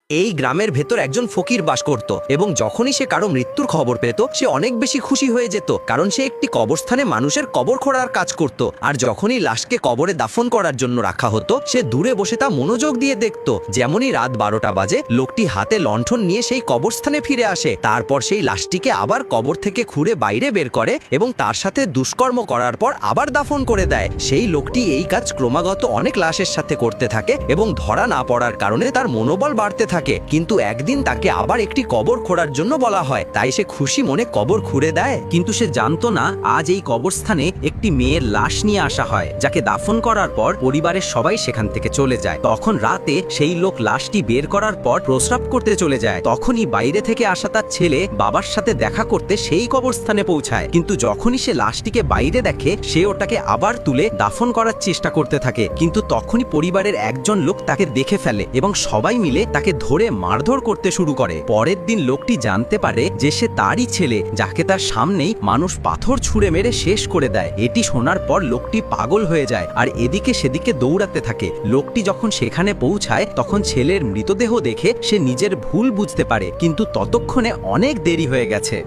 এই গ্রামের ভেতর একজন ফকির বাস করত এবং যখনই সে কারো মৃত্যুর খবর পেত সে অনেক বেশি খুশি হয়ে যেত, কারণ সে একটি কবরস্থানে মানুষের কবর খোঁড়ার কাজ করত। আর যখনই লাশকে কবরে দাফন করার জন্য রাখা হতো সে দূরে বসে তা মনোযোগ দিয়ে দেখত। যেমনই রাত 12টা বাজে লোকটি হাতে লণ্ঠন নিয়ে সেই কবরস্থানে ফিরে আসে, তারপর সেই লাশটিকে আবার কবর থেকে খুঁড়ে বাইরে বের করে এবং তার সাথে দুষ্কর্ম করার পর আবার দাফন করে দেয়। সেই লোকটি এই কাজ ক্রমাগত অনেক লাশের সাথে করতে থাকে এবং ধরা না পড়ার কারণে তার মনোবল বাড়তে থাকে। কিন্তু একদিন তাকে আবার একটি কবর খোঁড়ার জন্য বলা হয়, তাই সে খুশি মনে কবর খুঁড়ে দেয়। কিন্তু সে জানতো না আজ এই কবরস্থানে একটি মেয়ের লাশ নিয়ে আসা হয়, যাকে দাফন করার পর পরিবারের সবাই সেখান থেকে চলে যায়। তখন রাতে সেই লোক লাশটি বের করার পর প্রস্রাব করতে চলে যায়। তখনই বাইরে থেকে আসা তার ছেলে বাবার সাথে দেখা করতে সেই কবরস্থানে পৌঁছায়। কিন্তু যখনই সে লাশটিকে বাইরে দেখে সে ওটাকে আবার তুলে দাফন করার চেষ্টা করতে থাকে। কিন্তু তখনই পরিবারের একজন লোক তাকে দেখে ফেলে এবং সবাই মিলে তাকে ধরে মারধর করতে শুরু করে। পরের দিন লোকটি জানতে পারে যে সে তারই ছেলে, যাকে তার সামনেই মানুষ পাথর ছুঁড়ে মেরে শেষ করে দেয়। এটি শোনার পর লোকটি পাগল হয়ে যায় আর এদিকে সেদিকে দৌড়াতে থাকে। লোকটি যখন সেখানে পৌঁছায় তখন ছেলের মৃতদেহ দেখে সে নিজের ভুল বুঝতে পারে, কিন্তু ততক্ষণে অনেক দেরি হয়ে গেছে।